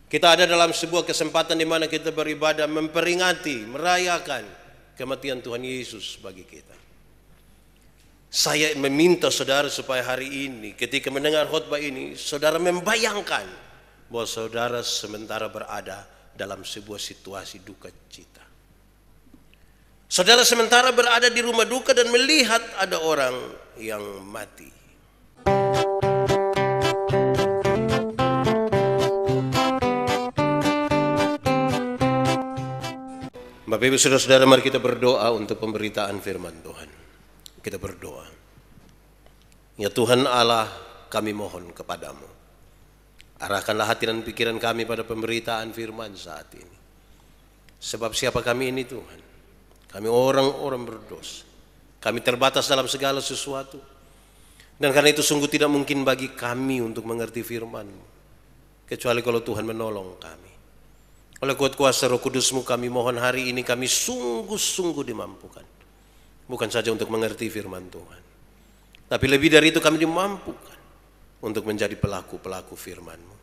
Kita ada dalam sebuah kesempatan di mana kita beribadah, memperingati, merayakan kematian Tuhan Yesus bagi kita. Saya meminta saudara supaya hari ini ketika mendengar khotbah ini, saudara membayangkan bahwa saudara sementara berada dalam sebuah situasi duka cita. Saudara sementara berada di rumah duka dan melihat ada orang yang mati. Bapak Ibu Saudara-saudara, mari kita berdoa untuk pemberitaan firman Tuhan. Kita berdoa. Ya Tuhan Allah, kami mohon kepadamu, arahkanlah hati dan pikiran kami pada pemberitaan firman saat ini. Sebab siapa kami ini Tuhan? Kami orang-orang berdosa. Kami terbatas dalam segala sesuatu. Dan karena itu sungguh tidak mungkin bagi kami untuk mengerti firman-Mu, kecuali kalau Tuhan menolong kami. Oleh kuat kuasa Roh Kudus-Mu kami mohon hari ini kami sungguh-sungguh dimampukan. Bukan saja untuk mengerti firman Tuhan, tapi lebih dari itu kami dimampukan untuk menjadi pelaku-pelaku firman-Mu.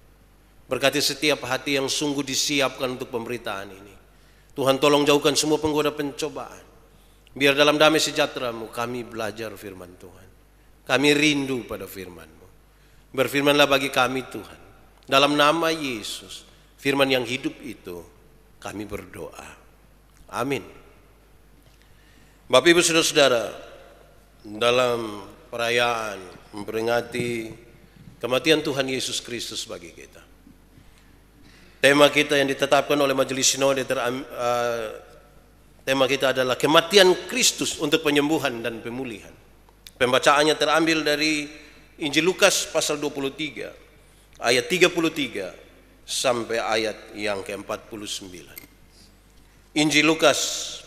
Berkati setiap hati yang sungguh disiapkan untuk pemberitaan ini. Tuhan tolong jauhkan semua penggoda pencobaan. Biar dalam damai sejahtera-Mu kami belajar firman Tuhan. Kami rindu pada firman-Mu. Berfirmanlah bagi kami Tuhan. Dalam nama Yesus, firman yang hidup itu kami berdoa. Amin. Bapak Ibu Saudara-saudara, dalam perayaan memperingati kematian Tuhan Yesus Kristus bagi kita, tema kita yang ditetapkan oleh Majelis Sinode tema kita adalah kematian Kristus untuk penyembuhan dan pemulihan. Pembacaannya terambil dari Injil Lukas pasal 23 ayat 33 sampai ayat yang ke-49. Injil Lukas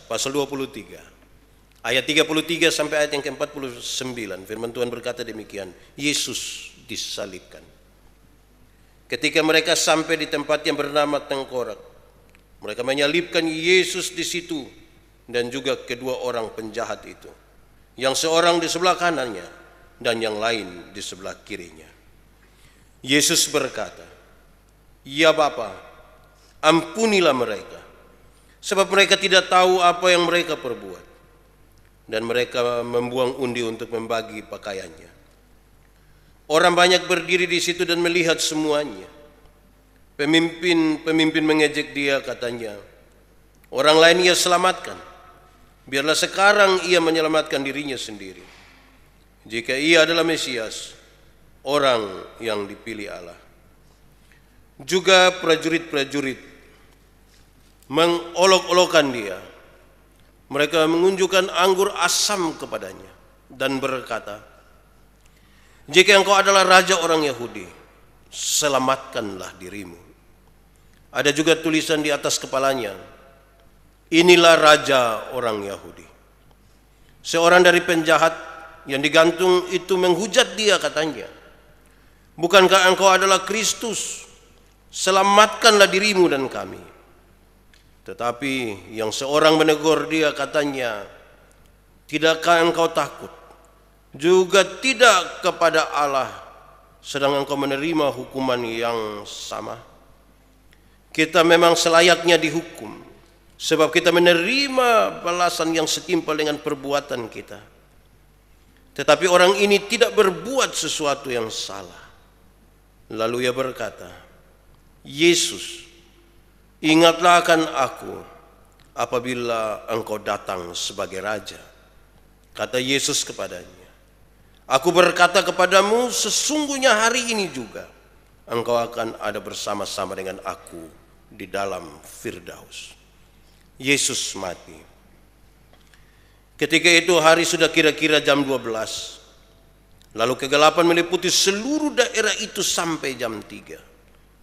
pasal 23 ayat 33 sampai ayat yang ke-49. Firman Tuhan berkata demikian, Yesus disalibkan. Ketika mereka sampai di tempat yang bernama Tengkorak, mereka menyalibkan Yesus di situ dan juga kedua orang penjahat itu, yang seorang di sebelah kanannya dan yang lain di sebelah kirinya. Yesus berkata, "Ya Bapa, ampunilah mereka, sebab mereka tidak tahu apa yang mereka perbuat." Dan mereka membuang undi untuk membagi pakaiannya. Orang banyak berdiri di situ dan melihat semuanya. Pemimpin mengejek dia, katanya, "Orang lain ia selamatkan, biarlah sekarang ia menyelamatkan dirinya sendiri, jika ia adalah Mesias, orang yang dipilih Allah." Juga prajurit-prajurit mengolok-olokkan dia. Mereka mengunjukkan anggur asam kepadanya dan berkata, "Jika engkau adalah raja orang Yahudi, selamatkanlah dirimu." Ada juga tulisan di atas kepalanya, "Inilah raja orang Yahudi." Seorang dari penjahat yang digantung itu menghujat dia, katanya, "Bukankah engkau adalah Kristus? Selamatkanlah dirimu dan kami." Tetapi yang seorang menegur dia, katanya, "Tidakkah engkau takut juga tidak kepada Allah, sedang engkau menerima hukuman yang sama? Kita memang selayaknya dihukum, sebab kita menerima balasan yang setimpal dengan perbuatan kita. Tetapi orang ini tidak berbuat sesuatu yang salah." Lalu ia berkata, "Yesus, ingatlah akan aku apabila engkau datang sebagai raja." Kata Yesus kepadanya, "Aku berkata kepadamu, sesungguhnya hari ini juga engkau akan ada bersama-sama dengan aku di dalam Firdaus." Yesus mati. Ketika itu hari sudah kira-kira jam 12. Lalu kegelapan meliputi seluruh daerah itu sampai jam 3.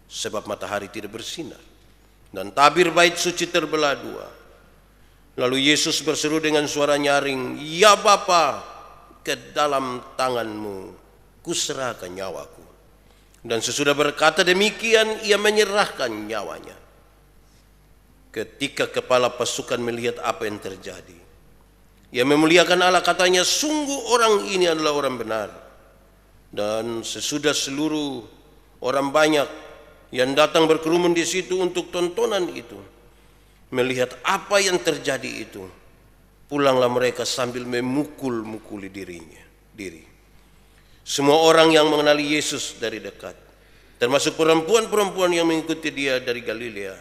Sebab matahari tidak bersinar. Dan tabir bait suci terbelah dua. Lalu Yesus berseru dengan suara nyaring, "Ya Bapa, ke dalam tangan-Mu kuserahkan nyawaku." Dan sesudah berkata demikian, ia menyerahkan nyawanya. Ketika kepala pasukan melihat apa yang terjadi, ia memuliakan Allah, katanya, "Sungguh orang ini adalah orang benar." Dan sesudah seluruh orang banyak yang datang berkerumun di situ untuk tontonan itu, melihat apa yang terjadi itu, pulanglah mereka sambil memukul-mukuli diri. Semua orang yang mengenali Yesus dari dekat, termasuk perempuan-perempuan yang mengikuti dia dari Galilea,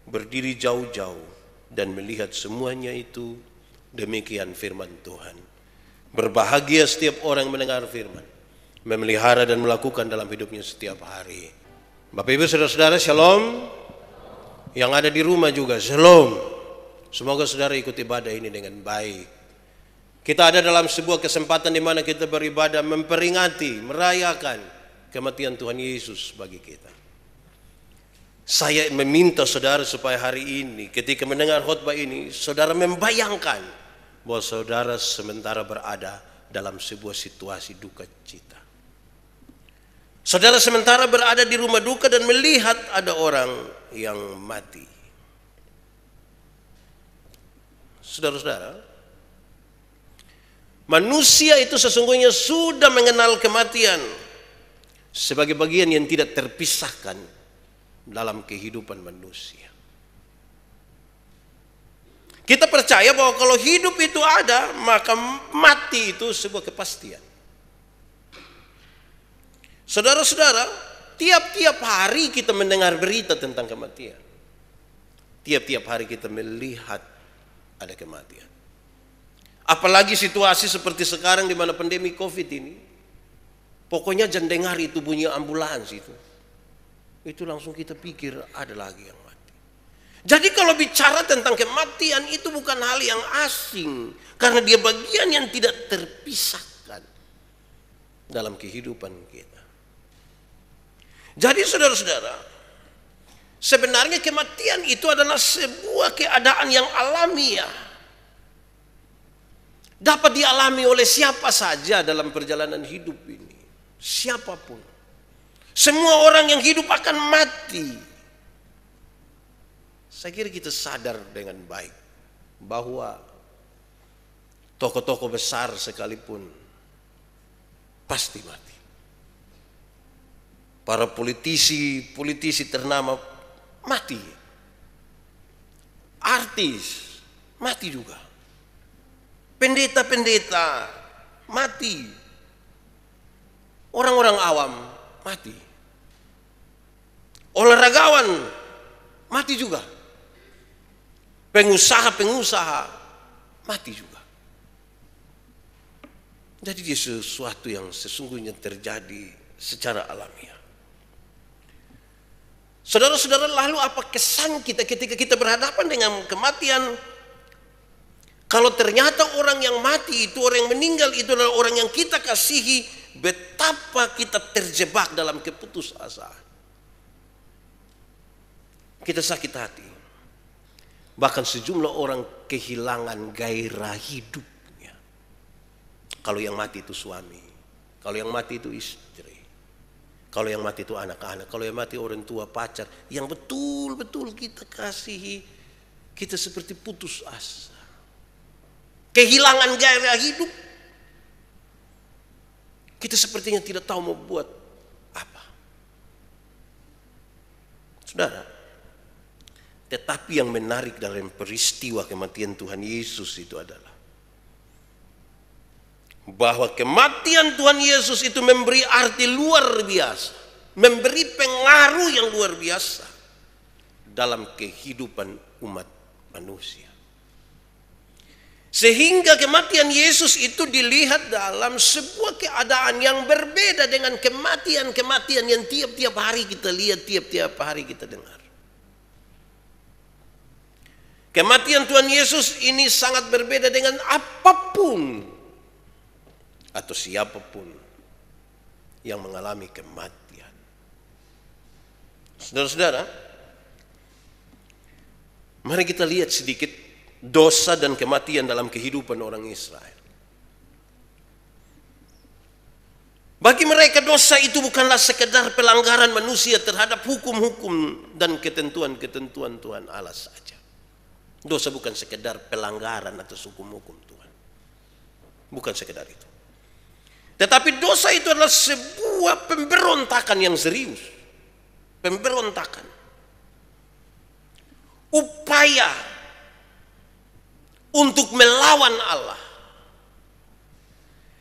berdiri jauh-jauh dan melihat semuanya itu. Demikian firman Tuhan. Berbahagia setiap orang yang mendengar firman, memelihara dan melakukan dalam hidupnya setiap hari. Bapak Ibu Saudara-saudara, shalom. Yang ada di rumah juga shalom. Semoga saudara ikuti ibadah ini dengan baik. Kita ada dalam sebuah kesempatan di mana kita beribadah, memperingati, merayakan kematian Tuhan Yesus bagi kita. Saya meminta saudara supaya hari ini ketika mendengar khotbah ini, saudara membayangkan bahwa saudara sementara berada dalam sebuah situasi duka cita. Saudara sementara berada di rumah duka dan melihat ada orang yang mati. Saudara-saudara, manusia itu sesungguhnya sudah mengenal kematian sebagai bagian yang tidak terpisahkan dalam kehidupan manusia. Kita percaya bahwa kalau hidup itu ada, maka mati itu sebuah kepastian. Saudara-saudara, tiap-tiap hari kita mendengar berita tentang kematian. Tiap-tiap hari kita melihat ada kematian. Apalagi situasi seperti sekarang di mana pandemi COVID ini. Pokoknya jangan dengar itu bunyi ambulans itu langsung kita pikir ada lagi yang mati. Jadi kalau bicara tentang kematian itu bukan hal yang asing, karena dia bagian yang tidak terpisahkan dalam kehidupan kita. Jadi saudara-saudara, sebenarnya kematian itu adalah sebuah keadaan yang alamiah. Dapat dialami oleh siapa saja dalam perjalanan hidup ini. Siapapun. Semua orang yang hidup akan mati. Saya kira kita sadar dengan baik bahwa tokoh-tokoh besar sekalipun pasti mati. Para politisi ternama mati. Artis mati juga. Pendeta-pendeta mati. Orang-orang awam mati. Olahragawan mati juga. Pengusaha mati juga. Jadi dia sesuatu yang sesungguhnya terjadi secara alamiah. Saudara-saudara, lalu apa kesan kita ketika kita berhadapan dengan kematian? Kalau ternyata orang yang mati itu, orang yang meninggal itu adalah orang yang kita kasihi, betapa kita terjebak dalam keputusasaan. Kita sakit hati. Bahkan sejumlah orang kehilangan gairah hidupnya. Kalau yang mati itu suami, kalau yang mati itu istri, kalau yang mati itu anak-anak, kalau yang mati orang tua, pacar, yang betul-betul kita kasihi, kita seperti putus asa. Kehilangan gairah hidup. Kita sepertinya tidak tahu mau buat apa. Saudara, tetapi yang menarik dalam peristiwa kematian Tuhan Yesus itu adalah bahwa kematian Tuhan Yesus itu memberi arti luar biasa, memberi pengaruh yang luar biasa dalam kehidupan umat manusia. Sehingga kematian Yesus itu dilihat dalam sebuah keadaan yang berbeda dengan kematian-kematian yang tiap-tiap hari kita lihat, tiap-tiap hari kita dengar. Kematian Tuhan Yesus ini sangat berbeda dengan apapun atau siapapun yang mengalami kematian. Saudara-saudara, mari kita lihat sedikit dosa dan kematian dalam kehidupan orang Israel. Bagi mereka dosa itu bukanlah sekedar pelanggaran manusia terhadap hukum-hukum dan ketentuan-ketentuan Tuhan Allah saja. Dosa bukan sekedar pelanggaran atas hukum-hukum Tuhan. Bukan sekedar itu. Tetapi dosa itu adalah sebuah pemberontakan yang serius. pemberontakan, upaya untuk melawan Allah.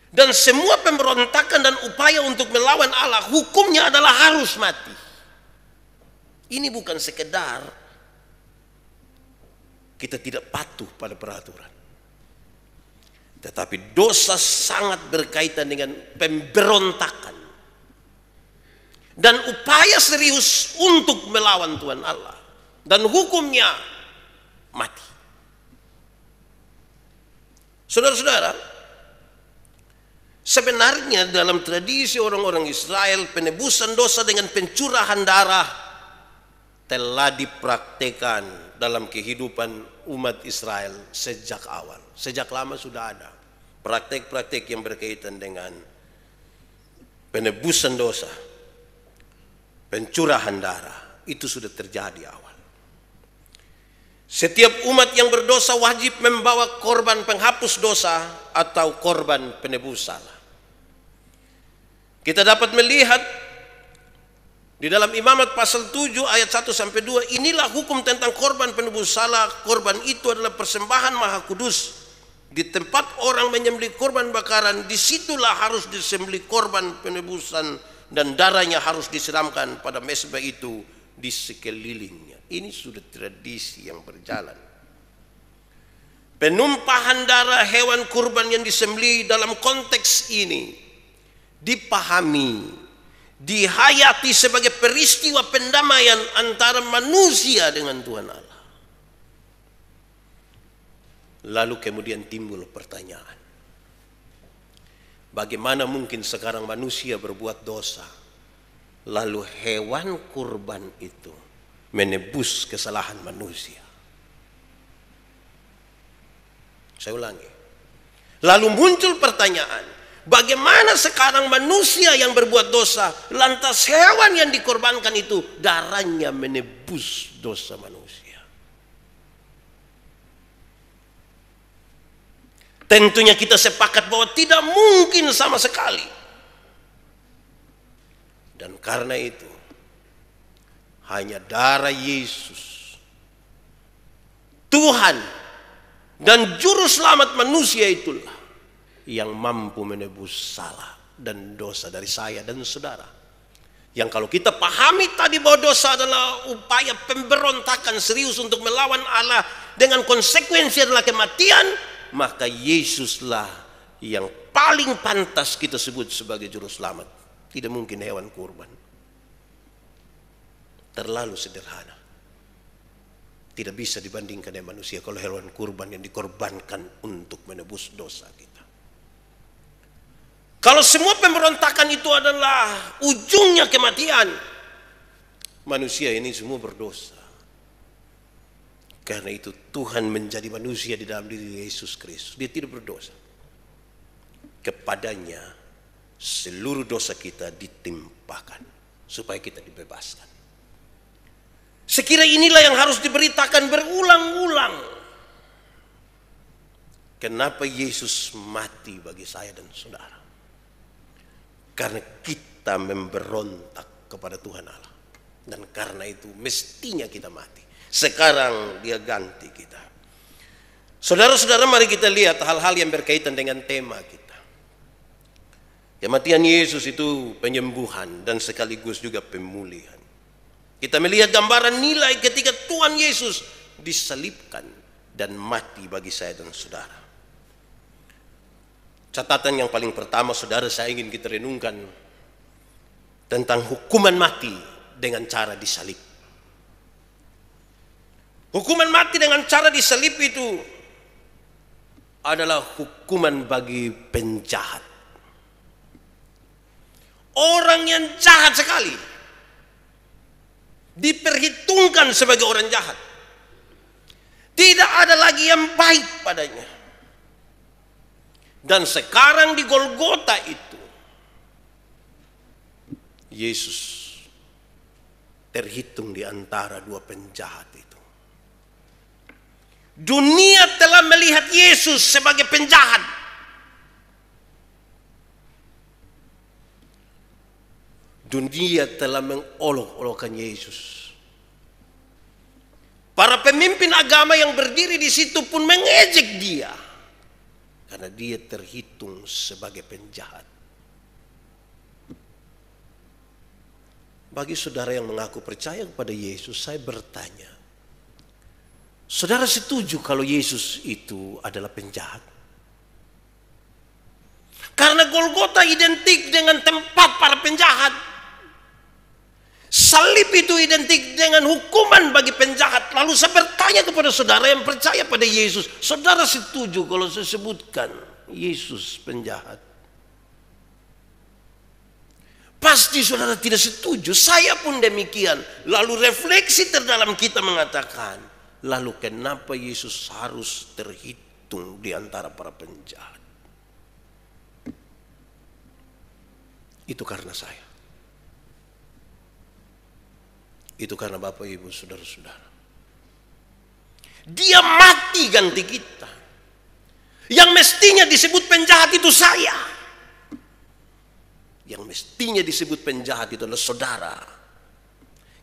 Dan semua pemberontakan dan upaya untuk melawan Allah, hukumnya adalah harus mati. Ini bukan sekedar kita tidak patuh pada peraturan, tetapi dosa sangat berkaitan dengan pemberontakan dan upaya serius untuk melawan Tuhan Allah, dan hukumnya mati. Saudara-saudara, sebenarnya dalam tradisi orang-orang Israel, penebusan dosa dengan pencurahan darah telah dipraktekkan dalam kehidupan umat Israel sejak awal. Sejak lama sudah ada praktek-praktek yang berkaitan dengan penebusan dosa, pencurahan darah. Itu sudah terjadi awal. Setiap umat yang berdosa wajib membawa korban penghapus dosa atau korban penebus salah. Kita dapat melihat di dalam Imamat pasal 7 ayat 1-2, inilah hukum tentang korban penebus salah. Korban itu adalah persembahan maha kudus. Di tempat orang menyembelih korban bakaran, disitulah harus disembelih korban penebusan, dan darahnya harus disiramkan pada mezbah itu di sekelilingnya. Ini sudah tradisi yang berjalan. Penumpahan darah hewan kurban yang disembelih dalam konteks ini dipahami, dihayati sebagai peristiwa pendamaian antara manusia dengan Tuhan Allah. Lalu kemudian timbul pertanyaan, bagaimana mungkin sekarang manusia berbuat dosa, lalu hewan kurban itu menebus kesalahan manusia? Saya ulangi. Lalu muncul pertanyaan, bagaimana sekarang manusia yang berbuat dosa, lantas hewan yang dikorbankan itu darahnya menebus dosa manusia? Tentunya kita sepakat bahwa tidak mungkin sama sekali. Dan karena itu, hanya darah Yesus, Tuhan dan juru selamat manusia, itulah yang mampu menebus salah dan dosa dari saya dan saudara. Yang kalau kita pahami tadi bahwa dosa adalah upaya pemberontakan serius untuk melawan Allah dengan konsekuensi adalah kematian, maka Yesuslah yang paling pantas kita sebut sebagai juru selamat. Tidak mungkin hewan kurban. Terlalu sederhana. Tidak bisa dibandingkan dengan manusia kalau hewan kurban yang dikorbankan untuk menebus dosa kita. Kalau semua pemberontakan itu adalah ujungnya kematian, manusia ini semua berdosa. Karena itu Tuhan menjadi manusia di dalam diri Yesus Kristus. Dia tidak berdosa. Kepadanya seluruh dosa kita ditimpakan supaya kita dibebaskan. Sekira inilah yang harus diberitakan berulang-ulang. Kenapa Yesus mati bagi saya dan saudara? Karena kita memberontak kepada Tuhan Allah. Dan karena itu mestinya kita mati. Sekarang dia ganti kita. Saudara-saudara, mari kita lihat hal-hal yang berkaitan dengan tema kita. Kematian Yesus itu penyembuhan dan sekaligus juga pemulihan. Kita melihat gambaran nilai ketika Tuhan Yesus disalibkan dan mati bagi saya dan saudara. Catatan yang paling pertama, saudara, saya ingin kita renungkan tentang hukuman mati dengan cara disalib. Hukuman mati dengan cara disalib itu adalah hukuman bagi penjahat. Orang yang jahat sekali diperhitungkan sebagai orang jahat. Tidak ada lagi yang baik padanya. Dan sekarang di Golgota itu, Yesus terhitung di antara dua penjahat itu. Dunia telah melihat Yesus sebagai penjahat. Dunia telah mengolok-olokkan Yesus. Para pemimpin agama yang berdiri di situ pun mengejek dia. Karena dia terhitung sebagai penjahat. Bagi saudara yang mengaku percaya kepada Yesus, saya bertanya. Saudara setuju kalau Yesus itu adalah penjahat? Karena Golgota identik dengan tempat para penjahat. Salib itu identik dengan hukuman bagi penjahat. Lalu saya bertanya kepada saudara yang percaya pada Yesus, saudara setuju kalau saya sebutkan Yesus penjahat? Pasti saudara tidak setuju, saya pun demikian. Lalu refleksi terdalam kita mengatakan, lalu kenapa Yesus harus terhitung di antara para penjahat? Itu karena saya. Itu karena Bapak Ibu saudara-saudara. Dia mati ganti kita. Yang mestinya disebut penjahat itu saya. Yang mestinya disebut penjahat itu adalah saudara.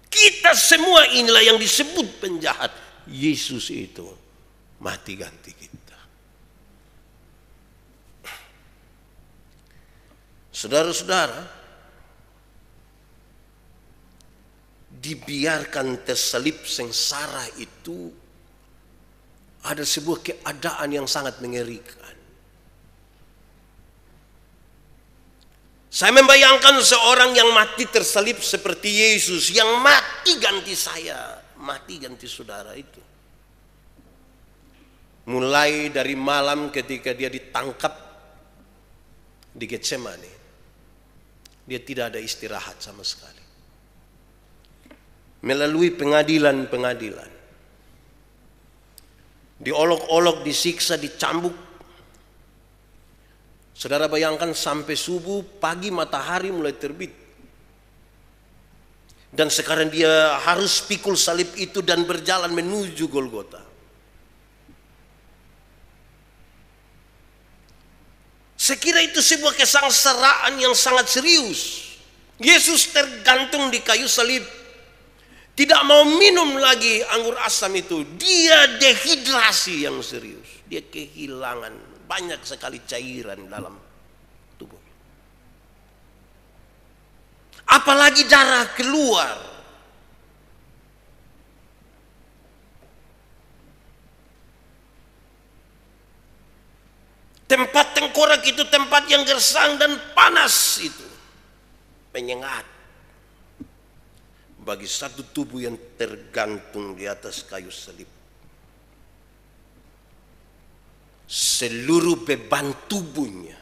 Kita semua inilah yang disebut penjahat. Yesus itu mati ganti kita. Saudara-saudara, dibiarkan terselip sengsara itu ada sebuah keadaan yang sangat mengerikan. Saya membayangkan seorang yang mati tersalib seperti Yesus, yang mati ganti saya, mati ganti saudara itu. Mulai dari malam ketika dia ditangkap di Getsemani, dia tidak ada istirahat sama sekali. Melalui pengadilan-pengadilan, diolok-olok, disiksa, dicambuk. Saudara bayangkan sampai subuh, pagi matahari mulai terbit. Dan sekarang dia harus pikul salib itu dan berjalan menuju Golgota. Saya kira itu sebuah kesengsaraan yang sangat serius. Yesus tergantung di kayu salib. Tidak mau minum lagi anggur asam itu. Dia dehidrasi yang serius. Dia kehilangan banyak sekali cairan dalam tubuh. Apalagi darah keluar. Tempat tengkorak itu tempat yang gersang dan panas itu. Penyengat. Bagi satu tubuh yang tergantung di atas kayu salib. Seluruh beban tubuhnya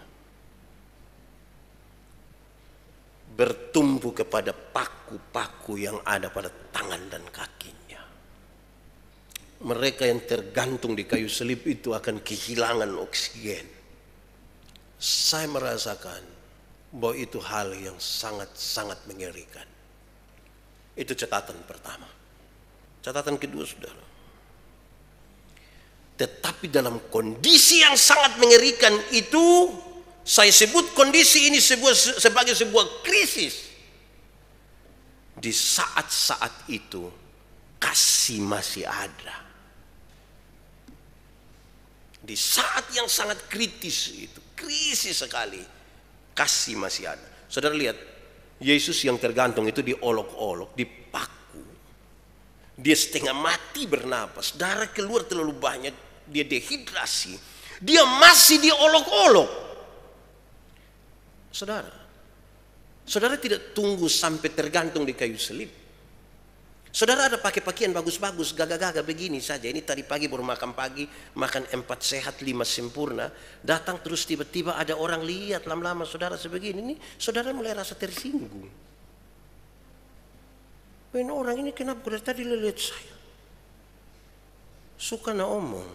bertumpu kepada paku-paku yang ada pada tangan dan kakinya. Mereka yang tergantung di kayu salib itu akan kehilangan oksigen. Saya merasakan bahwa itu hal yang sangat-sangat mengerikan. Itu catatan pertama. Catatan kedua, saudara. Tetapi dalam kondisi yang sangat mengerikan itu, saya sebut kondisi ini sebagai sebuah krisis. Di saat-saat itu, kasih masih ada. Di saat yang sangat kritis itu, krisis sekali, kasih masih ada. Saudara lihat, Yesus yang tergantung itu diolok-olok, dipaku. Dia setengah mati bernapas, darah keluar terlalu banyak, dia dehidrasi. Dia masih diolok-olok. Saudara tidak tunggu sampai tergantung di kayu salib. Saudara ada pakai pakaian bagus-bagus, gagah-gagah begini saja. Ini tadi pagi baru makan pagi, makan 4 sehat 5 sempurna. Datang terus tiba-tiba ada orang lihat lama-lama saudara sebegini. Ini saudara mulai rasa tersinggung. Ini orang ini kenapa dari tadi lihat saya? Suka na omong.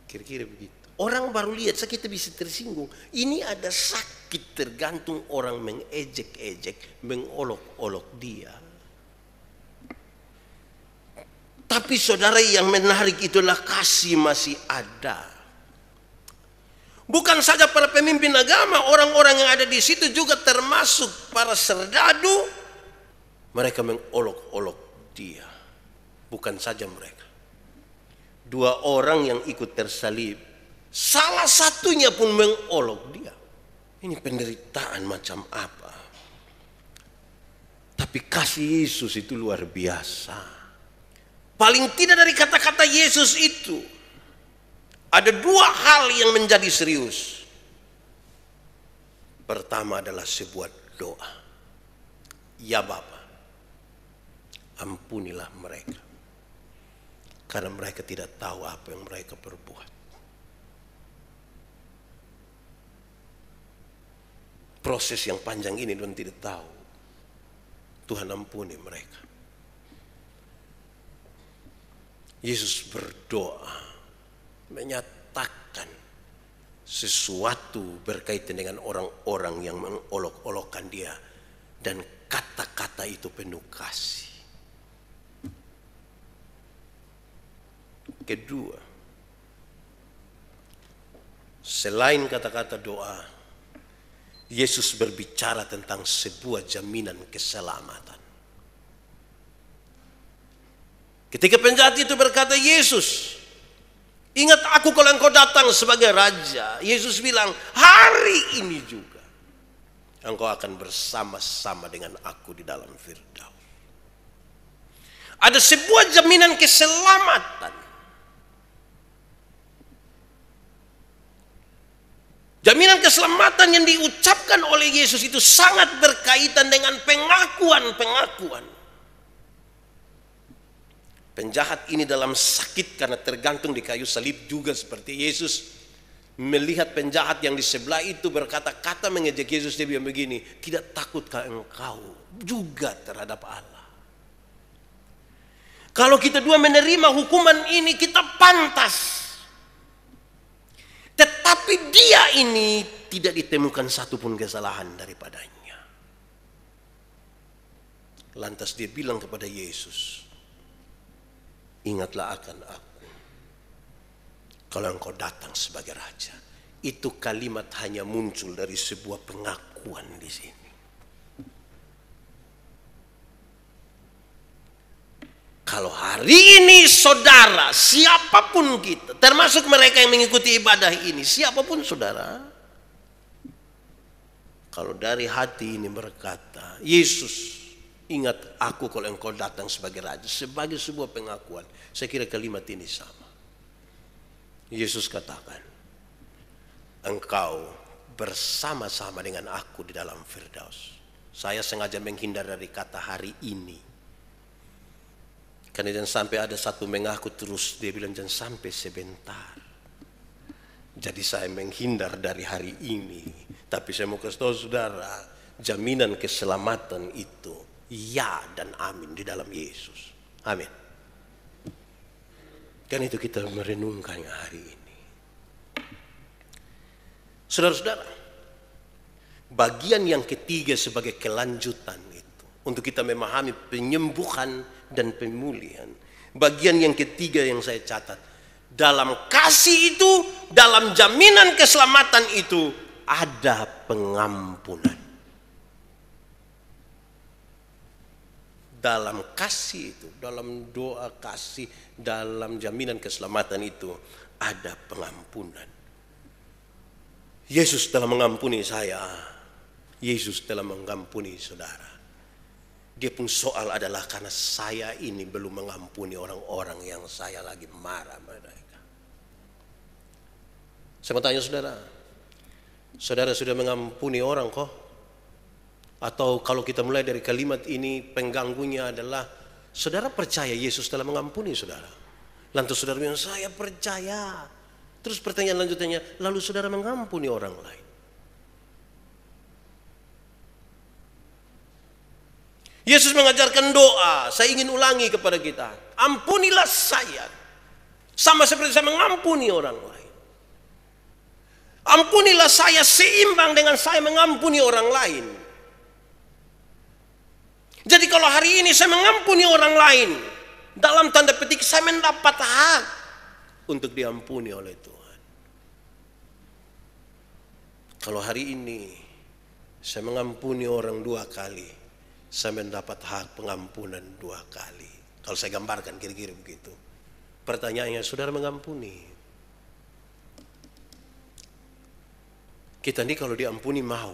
Kira-kira begitu. Orang baru lihat saya kita bisa tersinggung. Ini ada sakit tergantung orang mengejek-ejek, mengolok-olok dia. Tapi saudara yang menarik itulah kasih masih ada. Bukan saja para pemimpin agama, orang-orang yang ada di situ juga termasuk para serdadu, mereka mengolok-olok dia. Bukan saja mereka, 2 orang yang ikut tersalib, salah satunya pun mengolok dia. Ini penderitaan macam apa? Tapi kasih Yesus itu luar biasa. Paling tidak dari kata-kata Yesus itu ada 2 hal yang menjadi serius. Pertama adalah sebuah doa. Ya Bapa, ampunilah mereka, karena mereka tidak tahu apa yang mereka perbuat. Proses yang panjang ini dan tidak tahu. Tuhan ampuni mereka. Yesus berdoa menyatakan sesuatu berkaitan dengan orang-orang yang mengolok-olokkan dia, dan kata-kata itu penuh kasih. Kedua, selain kata-kata doa, Yesus berbicara tentang sebuah jaminan keselamatan. Ketika penjahat itu berkata, Yesus, ingat aku kalau engkau datang sebagai raja. Yesus bilang, hari ini juga engkau akan bersama-sama dengan aku di dalam Firdaus. Ada sebuah jaminan keselamatan. Jaminan keselamatan yang diucapkan oleh Yesus itu sangat berkaitan dengan pengakuan-pengakuan. Penjahat ini dalam sakit karena tergantung di kayu salib juga seperti Yesus. Melihat penjahat yang di sebelah itu berkata-kata mengejek Yesus, dia bilang begini, tidak takutkah engkau juga terhadap Allah? Kalau kita dua menerima hukuman ini, kita pantas. Tetapi dia ini tidak ditemukan satupun kesalahan daripadanya. Lantas dia bilang kepada Yesus, ingatlah akan aku kalau engkau datang sebagai raja. Itu kalimat hanya muncul dari sebuah pengakuan di sini. Kalau hari ini saudara, siapapun kita, termasuk mereka yang mengikuti ibadah ini, siapapun saudara, kalau dari hati ini berkata, Yesus, ingat aku kalau engkau datang sebagai raja, sebagai sebuah pengakuan, saya kira kalimat ini sama. Yesus katakan, engkau bersama-sama dengan aku di dalam Firdaus. Saya sengaja menghindar dari kata hari ini, karena jangan sampai ada satu mengaku terus, dia bilang jangan sampai sebentar. Jadi saya menghindar dari hari ini. Tapi saya mau kasih tahu saudara, jaminan keselamatan itu ya dan amin di dalam Yesus. Amin. Kan itu kita merenungkan hari ini. Saudara-saudara, bagian yang ketiga sebagai kelanjutan itu, untuk kita memahami penyembuhan dan pemulihan. Bagian yang ketiga yang saya catat, dalam kasih itu, dalam jaminan keselamatan itu, ada pengampunan. Dalam kasih itu, dalam doa kasih, dalam jaminan keselamatan itu, ada pengampunan. Yesus telah mengampuni saya, Yesus telah mengampuni saudara. Dia pun soal adalah karena saya ini belum mengampuni orang-orang yang saya lagi marah mereka. Saya mau tanya saudara, saudara sudah mengampuni orang kok? Atau kalau kita mulai dari kalimat ini, pengganggunya adalah saudara percaya Yesus telah mengampuni saudara. Lantas saudara bilang, saya percaya. Terus pertanyaan lanjutannya, lalu saudara mengampuni orang lain? Yesus mengajarkan doa, saya ingin ulangi kepada kita. Ampunilah saya, sama seperti saya mengampuni orang lain. Ampunilah saya seimbang dengan saya mengampuni orang lain. Jadi kalau hari ini saya mengampuni orang lain, dalam tanda petik saya mendapat hak untuk diampuni oleh Tuhan. Kalau hari ini Saya mengampuni orang 2 kali, saya mendapat hak pengampunan 2 kali. Kalau saya gambarkan kira-kira begitu. Pertanyaannya, saudara mengampuni? Kita ini kalau diampuni mau.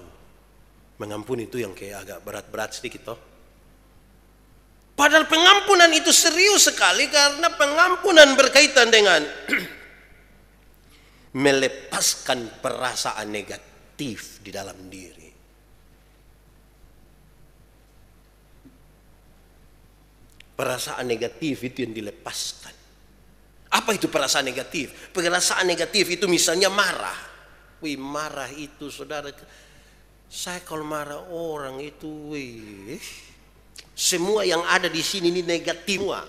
Mengampuni itu yang kayak agak berat-berat sedikit toh. Padahal pengampunan itu serius sekali, karena pengampunan berkaitan dengan melepaskan perasaan negatif di dalam diri. Perasaan negatif itu yang dilepaskan. Apa itu perasaan negatif? Perasaan negatif itu misalnya marah. Wih, marah itu saudara, saya kalau marah orang itu, wih, semua yang ada di sini ini negatif semua.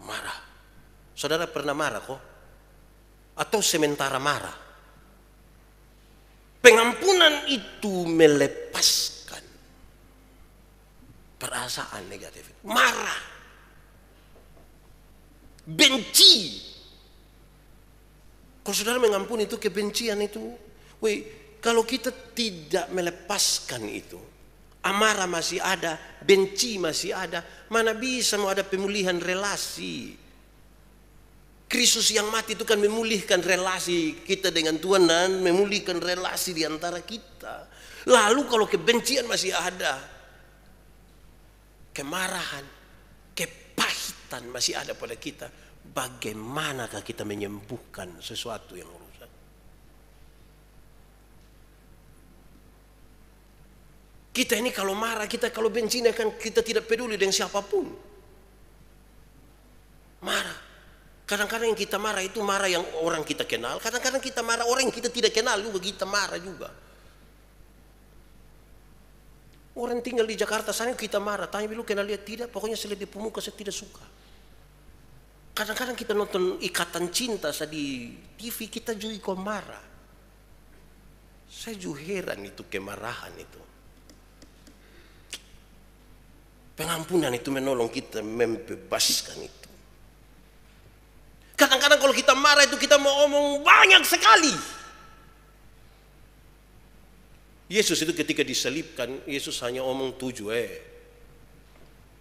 Marah. Saudara pernah marah kok? Atau sementara marah? Pengampunan itu melepaskan perasaan negatif. Marah, benci. Kalau saudara mengampuni itu kebencian itu, kalau kita tidak melepaskan itu, amarah masih ada, benci masih ada, mana bisa mau ada pemulihan relasi? Kristus yang mati itu kan memulihkan relasi kita dengan Tuhan dan memulihkan relasi di antara kita. Lalu kalau kebencian masih ada, kemarahan, kepahitan masih ada pada kita, bagaimanakah kita menyembuhkan sesuatu yang rusak? Kita ini kalau marah, kita kalau benci, kan kita tidak peduli dengan siapapun. Marah. Kadang-kadang yang kita marah itu marah yang orang kita kenal. Kadang-kadang kita marah orang yang kita tidak kenal juga, kita marah juga. Orang tinggal di Jakarta sana kita marah. Tanya dulu kenal dia, tidak. Pokoknya saya lihat di pemuka saya tidak suka. Kadang-kadang kita nonton Ikatan Cinta di TV, kita juga ikut marah. Saya juga heran itu kemarahan itu. Pengampunan itu menolong kita membebaskan itu. Kadang-kadang kalau kita marah itu kita mau omong banyak sekali. Yesus itu ketika disalibkan, Yesus hanya omong 7.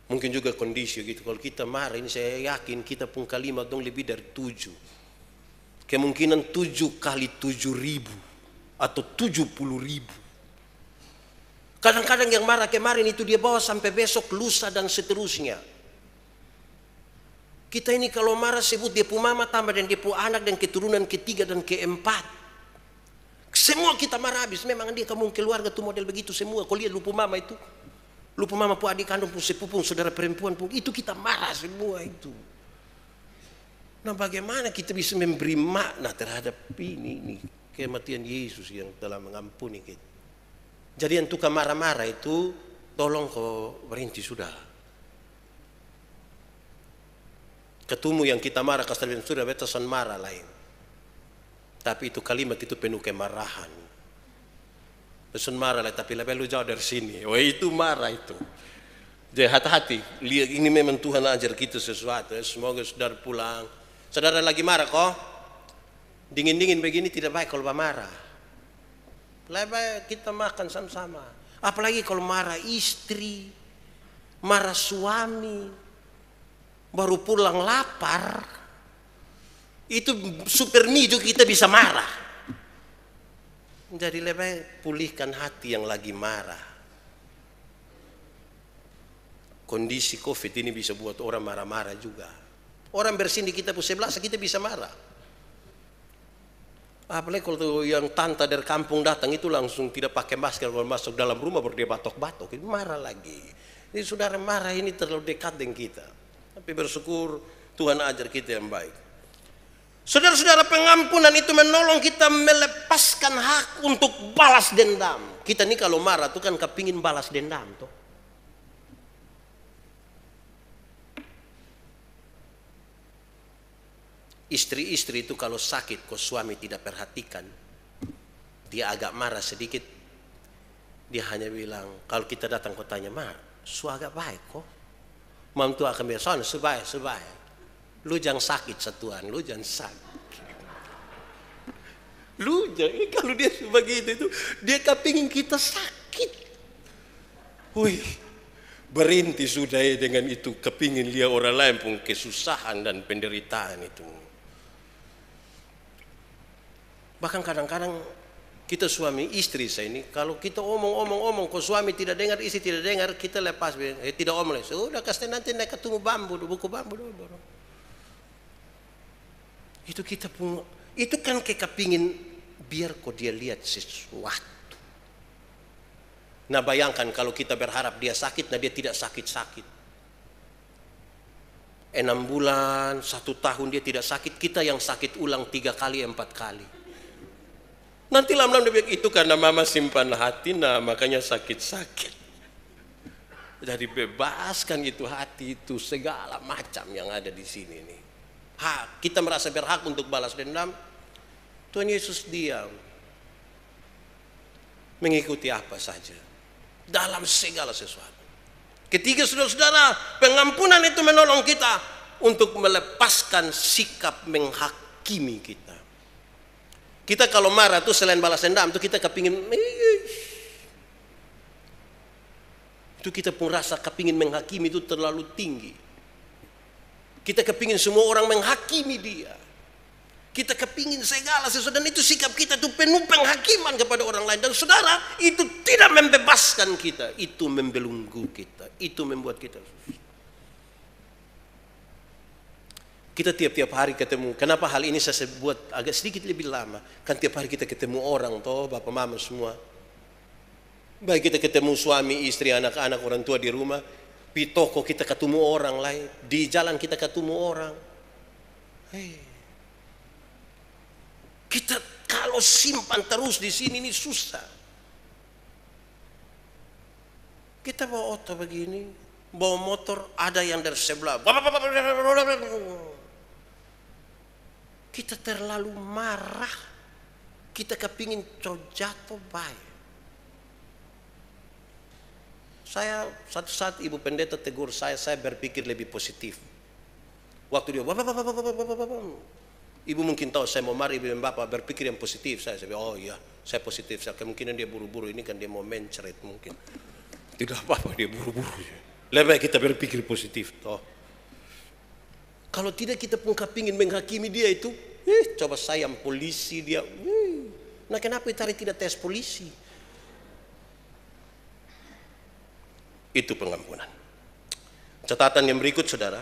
Mungkin juga kondisi gitu. Kalau kita marah ini saya yakin kita pun kalimat dong lebih dari 7. Kemungkinan 7 kali 7.000 atau 70.000. Kadang-kadang yang marah kemarin itu dia bawa sampai besok, lusa dan seterusnya. Kita ini kalau marah sebut dia pu mama tambah dan dia pu anak dan keturunan ketiga dan keempat. Semua kita marah habis. Memang dia kamu keluarga tuh model begitu semua. Kau lihat lupu mama itu, lupu mama pu adik kandung pu sepupu saudara perempuan pun itu kita marah semua itu. Nah bagaimana kita bisa memberi makna terhadap ini kematian Yesus yang telah mengampuni kita. Jadi yang tukang marah-marah itu tolong kau berhenti sudah. Ketemu yang kita marah kasih sudah betasan marah lain. Tapi itu kalimat itu penuh kemarahan. Betasan marah lah tapi lebih lu jauh dari sini. Oh itu marah itu. Jadi hati-hati. Lihat ini memang Tuhan ajar kita sesuatu. Semoga saudara pulang. Saudara lagi marah kok. Dingin-dingin begini tidak baik kalau marah. Lebih baik kita makan sama-sama. Apalagi kalau marah istri, marah suami. Baru pulang lapar, itu super miju kita bisa marah. Jadi lebih pulihkan hati yang lagi marah. Kondisi COVID ini bisa buat orang marah-marah juga. Orang bersin di kita pun sebelah kita bisa marah. Apalagi kalau yang tante dari kampung datang itu langsung tidak pakai masker kalau masuk dalam rumah baru dia batok-batok, itu marah lagi. Ini saudara marah ini terlalu dekat dengan kita. Tapi bersyukur Tuhan ajar kita yang baik. Saudara-saudara, pengampunan itu menolong kita melepaskan hak untuk balas dendam. Kita ini kalau marah tuh kan kepingin balas dendam tuh. Istri-istri itu kalau sakit kok suami tidak perhatikan, dia agak marah sedikit, dia hanya bilang, kalau kita datang kau tanya, su agak baik kok. Mam tu akan bilang, sebaik. Lu jangan sakit satuan, lu jangan sakit. Lunya, kalau dia begitu itu, dia kepingin kita sakit. Wih, berhenti sudah dengan itu, kepingin lihat orang lain pun kesusahan dan penderitaan itu. Bahkan kadang-kadang kita suami istri saya ini, kalau kita omong, kok suami tidak dengar, istri tidak dengar, kita lepas, tidak omong, sudah kasih nanti naik ketemu bambu, buku bambu dulu. Itu kita pun, itu kan kepingin biar kok dia lihat sesuatu. Nah bayangkan kalau kita berharap dia sakit, nah dia tidak sakit-sakit. 6 bulan, 1 tahun dia tidak sakit, kita yang sakit ulang 3 kali, 4 kali. Nanti lama-lama dia bilang, itu karena mama simpan hati, nah makanya sakit-sakit. Jadi bebaskan itu hati itu, segala macam yang ada di sini nih. Kita merasa berhak untuk balas dendam, Tuhan Yesus diam. Mengikuti apa saja. Dalam segala sesuatu. Ketiga saudara-saudara, pengampunan itu menolong kita untuk melepaskan sikap menghakimi kita. Kita kalau marah tuh selain balas dendam tuh kita kepingin, itu kita pun rasa kepingin menghakimi itu terlalu tinggi. Kita kepingin semua orang menghakimi dia. Kita kepingin segala sesuatu, dan itu sikap kita itu penuh penghakiman kepada orang lain. Dan saudara, itu tidak membebaskan kita, itu membelenggu kita, itu membuat kita susah. Kita tiap-tiap hari ketemu. Kenapa hal ini saya buat agak sedikit lebih lama? Kan tiap hari kita ketemu orang, toh bapak mama semua. Baik kita ketemu suami, istri, anak-anak, orang tua di rumah. Di toko kita ketemu orang lain, di jalan kita ketemu orang. Kita kalau simpan terus di sini ini susah. Kita bawa oto begini, bawa motor, ada yang dari sebelah. Kita terlalu marah. Kita kepingin jatuh baik. Saya satu saat ibu pendeta tegur saya berpikir lebih positif. Waktu dia ibu mungkin tahu saya mau marah, ibu dan bapak berpikir yang positif. Saya bilang, oh iya, saya positif. Kemungkinan dia buru-buru, ini kan dia mau mencret mungkin. Tidak apa-apa, dia buru-buru. Lebih baik kita berpikir positif. Toh. Kalau tidak kita pun kepingin menghakimi dia itu, coba sayang polisi dia. Nah kenapa Itari tidak tes polisi? Itu pengampunan. Catatan yang berikut saudara,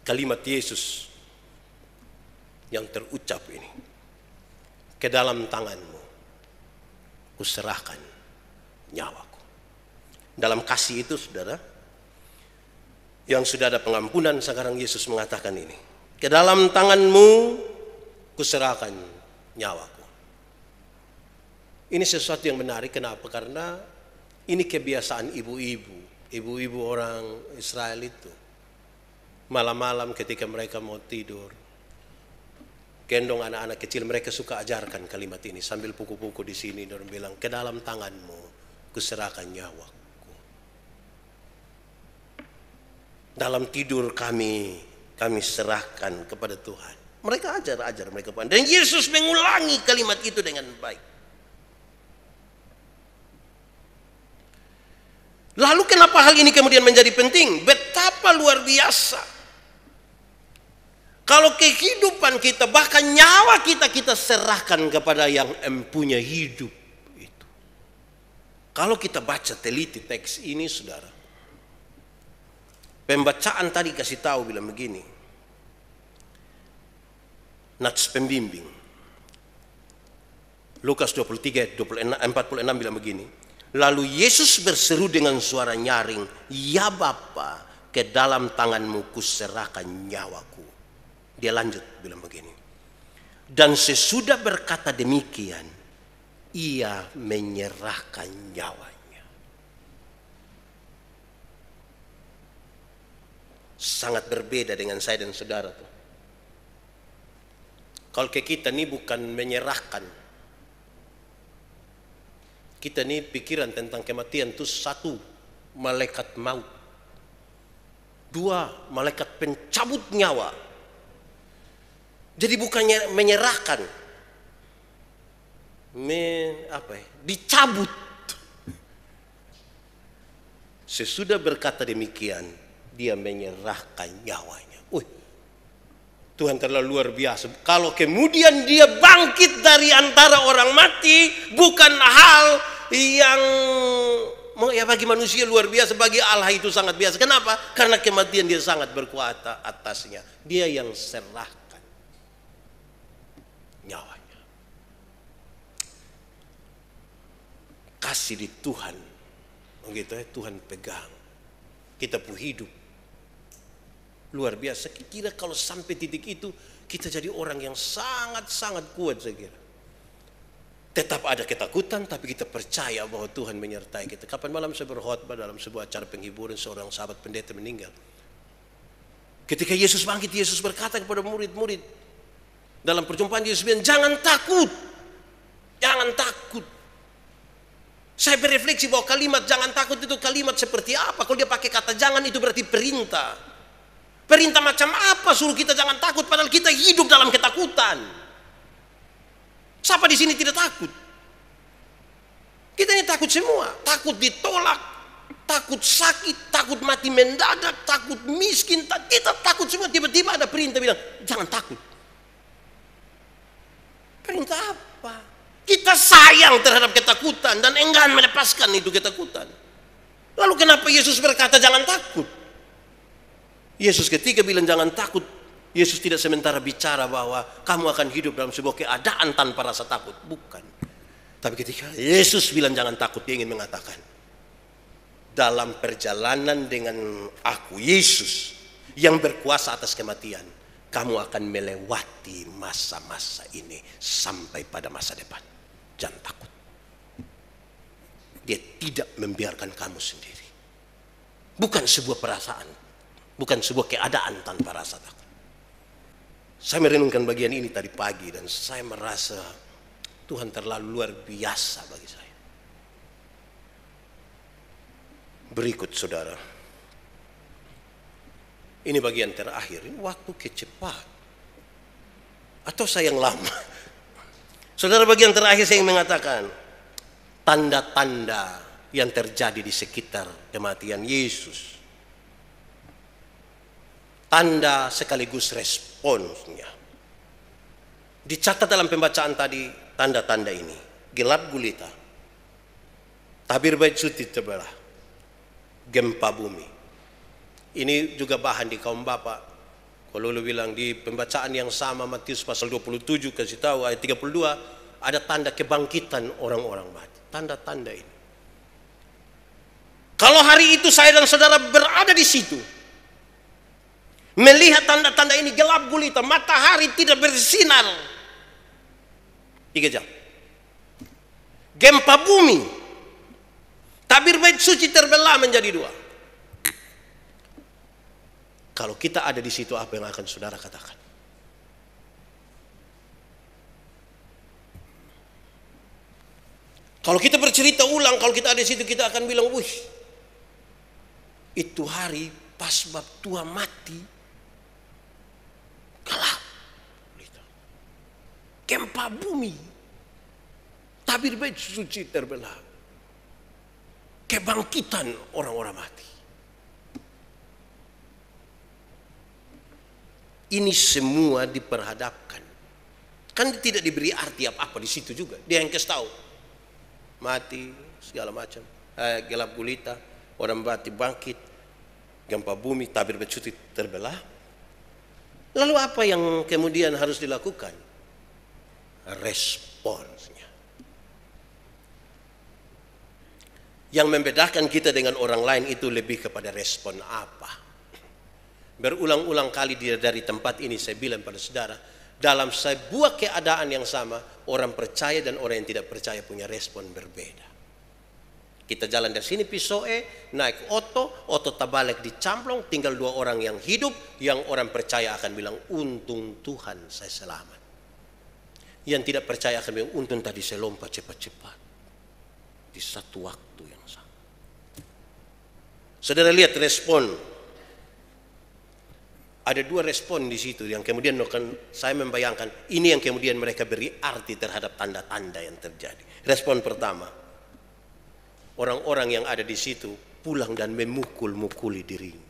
kalimat Yesus yang terucap ini, ke dalam tanganmu kuserahkan nyawaku. Dalam kasih itu saudara, yang sudah ada pengampunan, sekarang Yesus mengatakan ini, ke dalam tanganmu kuserahkan nyawaku. Ini sesuatu yang menarik. Kenapa? Karena ini kebiasaan ibu-ibu orang Israel itu. Malam-malam ketika mereka mau tidur, gendong anak-anak kecil, mereka suka ajarkan kalimat ini sambil puku-puku di sini, dan bilang, ke dalam tanganmu kuserahkan nyawaku. Dalam tidur kami serahkan kepada Tuhan. Mereka ajar mereka. Dan Yesus mengulangi kalimat itu dengan baik. Lalu kenapa hal ini kemudian menjadi penting? Betapa luar biasa. Kalau kehidupan kita, bahkan nyawa kita serahkan kepada yang empunya hidup itu. Kalau kita baca teliti teks ini saudara, pembacaan tadi kasih tahu bilang begini. Nats pembimbing. Lukas 23 46 bilang begini. Lalu Yesus berseru dengan suara nyaring, ya Bapa, ke dalam tanganmu kuserahkan nyawaku. Dia lanjut bilang begini. Dan sesudah berkata demikian, ia menyerahkan nyawanya. Sangat berbeda dengan saya dan saudara tuh. Kalau ke kita ini bukan menyerahkan. Kita ini pikiran tentang kematian itu, 1, malaikat maut. 2, malaikat pencabut nyawa. Jadi bukannya menyerahkan. dicabut. Sesudah berkata demikian, dia menyerahkan nyawanya. Tuhan terlalu luar biasa. Kalau kemudian dia bangkit dari antara orang mati, bukan hal yang bagi manusia luar biasa, bagi Allah itu sangat biasa. Kenapa? Karena kematian dia sangat berkuasa atasnya. Dia yang serahkan nyawanya. Kasih di Tuhan, begitu ya, Tuhan pegang. Kita pun hidup luar biasa. Kira kalau sampai titik itu, kita jadi orang yang sangat-sangat kuat, saya kira. Tetap ada ketakutan, tapi kita percaya bahwa Tuhan menyertai kita. Kapan malam saya berkhotbah dalam sebuah acara penghiburan, seorang sahabat pendeta meninggal. Ketika Yesus bangkit, Yesus berkata kepada murid-murid dalam perjumpaan, Yesus bilang, jangan takut, jangan takut. Saya berefleksi bahwa kalimat jangan takut itu kalimat seperti apa? Kalau dia pakai kata jangan, itu berarti perintah. Perintah macam apa suruh kita jangan takut, padahal kita hidup dalam ketakutan. Siapa di sini tidak takut? Kita ini takut semua. Takut ditolak, takut sakit, takut mati mendadak, takut miskin. Kita takut semua. Tiba-tiba ada perintah bilang, jangan takut. Perintah apa? Kita sayang terhadap ketakutan dan enggan melepaskan itu ketakutan. Lalu kenapa Yesus berkata jangan takut? Yesus ketika bilang jangan takut, Yesus tidak sementara bicara bahwa kamu akan hidup dalam sebuah keadaan tanpa rasa takut. Bukan. Tapi ketika Yesus bilang jangan takut, dia ingin mengatakan, dalam perjalanan dengan aku, Yesus, yang berkuasa atas kematian, kamu akan melewati masa-masa ini sampai pada masa depan. Jangan takut. Dia tidak membiarkan kamu sendiri. Bukan sebuah perasaan, bukan sebuah keadaan tanpa rasa takut. Saya merenungkan bagian ini tadi pagi dan saya merasa Tuhan terlalu luar biasa bagi saya. Berikut saudara, ini bagian terakhir, ini waktu kecepat atau saya yang lama. Saudara, bagian terakhir saya ingin mengatakan tanda-tanda yang terjadi di sekitar kematian Yesus. Tanda sekaligus responsnya. Dicatat dalam pembacaan tadi tanda-tanda ini. Gelap gulita, tabir bait suci terbelah, gempa bumi. Ini juga bahan di kaum bapak. Kalau lu bilang di pembacaan yang sama Matius pasal 27 kasih tahu ayat 32 ada tanda kebangkitan orang-orang mati. Tanda-tanda ini. Kalau hari itu saya dan saudara berada di situ, melihat tanda-tanda ini gelap gulita, matahari tidak bersinar 3 jam, gempa bumi, tabir bait suci terbelah menjadi 2. Kalau kita ada di situ, apa yang akan saudara katakan? Kalau kita bercerita ulang, kalau kita ada di situ, kita akan bilang, wih, itu hari pas bab tua mati, gelap, gempa bumi, tabir bait suci terbelah, kebangkitan orang-orang mati. Ini semua diperhadapkan. Kan tidak diberi arti apa-apa di situ juga. Dia yang kasih tahu. Mati, segala macam. Gelap gulita, orang mati bangkit, gempa bumi, tabir bait suci terbelah. Lalu apa yang kemudian harus dilakukan? Responsnya. Yang membedakan kita dengan orang lain itu lebih kepada respon apa. Berulang-ulang kali dari tempat ini saya bilang pada saudara, dalam sebuah keadaan yang sama, orang percaya dan orang yang tidak percaya punya respon berbeda. Kita jalan dari sini Pisoe, naik oto tabalik dicamplong, tinggal 2 orang yang hidup, yang orang percaya akan bilang, untung Tuhan saya selamat. Yang tidak percaya akan bilang, untung tadi saya lompat cepat-cepat di satu waktu yang sama. Saudara lihat respon. Ada dua respon di situ yang kemudian akan saya membayangkan ini yang kemudian mereka beri arti terhadap tanda-tanda yang terjadi. Respon pertama, orang-orang yang ada di situ pulang dan memukul-mukuli dirinya.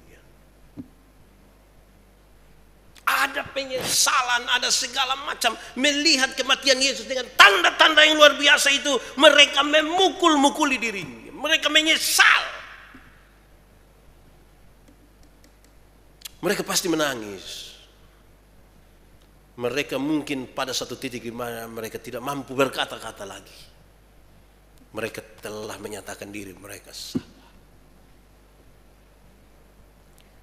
Ada penyesalan, ada segala macam. Melihat kematian Yesus dengan tanda-tanda yang luar biasa itu, mereka memukul-mukuli dirinya. Mereka menyesal. Mereka pasti menangis. Mereka mungkin pada satu titik di mana mereka tidak mampu berkata-kata lagi. Mereka telah menyatakan diri mereka salah.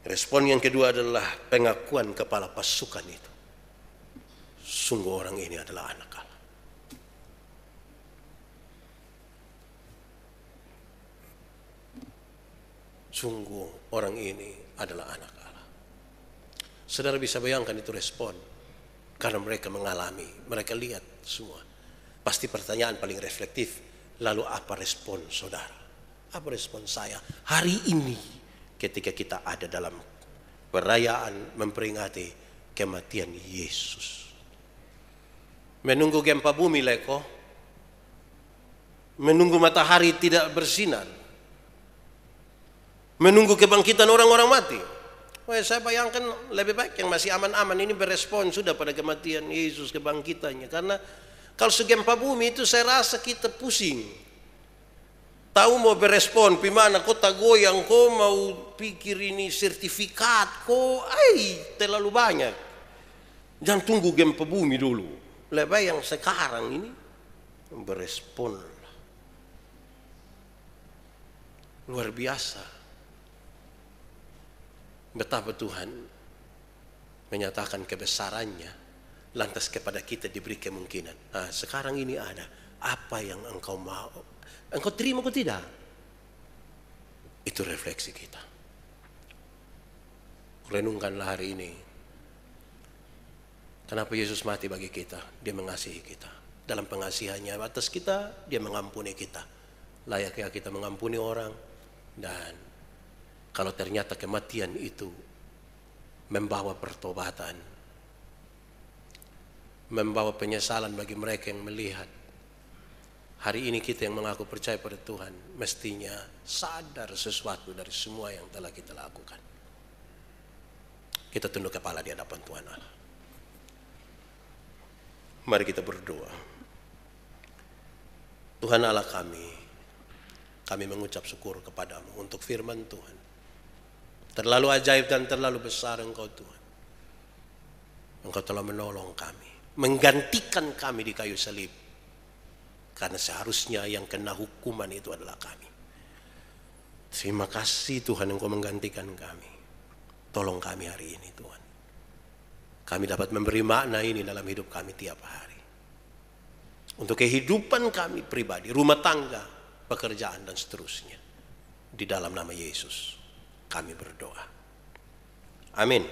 Respon yang kedua adalah pengakuan kepala pasukan itu. Sungguh orang ini adalah anak Allah. Sungguh orang ini adalah anak Allah. Saudara bisa bayangkan itu respon. Karena mereka mengalami, mereka lihat semua. Pasti pertanyaan paling reflektif, lalu apa respon saudara? Apa respon saya hari ini ketika kita ada dalam perayaan memperingati kematian Yesus? Menunggu gempa bumi leko, menunggu matahari tidak bersinar, menunggu kebangkitan orang-orang mati. Wah, saya bayangkan lebih baik yang masih aman-aman ini berespon sudah pada kematian Yesus, kebangkitannya. Karena kalau segempa bumi itu saya rasa kita pusing. Tahu mau berespon, gimana kok tak goyang, kok mau pikir ini sertifikat, kok terlalu banyak. Jangan tunggu gempa bumi dulu. Lebih baik yang sekarang ini berespon. Luar biasa. Betapa Tuhan menyatakan kebesarannya, lantas kepada kita diberi kemungkinan. Nah, sekarang ini ada apa yang engkau mau, engkau terima atau tidak? Itu refleksi kita. Renungkanlah hari ini. Kenapa Yesus mati bagi kita? Dia mengasihi kita. Dalam pengasihannya atas kita, dia mengampuni kita. Layaknya kita mengampuni orang. Dan kalau ternyata kematian itu membawa pertobatan, membawa penyesalan bagi mereka yang melihat. Hari ini kita yang mengaku percaya pada Tuhan, mestinya sadar sesuatu dari semua yang telah kita lakukan. Kita tunduk kepala di hadapan Tuhan Allah. Mari kita berdoa. Tuhan Allah kami mengucap syukur kepadamu untuk firman Tuhan. Terlalu ajaib dan terlalu besar Engkau Tuhan. Engkau telah menolong kami, menggantikan kami di kayu salib. Karena seharusnya yang kena hukuman itu adalah kami. Terima kasih Tuhan Engkau menggantikan kami. Tolong kami hari ini Tuhan. Kami dapat memberi makna ini dalam hidup kami tiap hari. Untuk kehidupan kami pribadi, rumah tangga, pekerjaan dan seterusnya. Di dalam nama Yesus kami berdoa. Amin.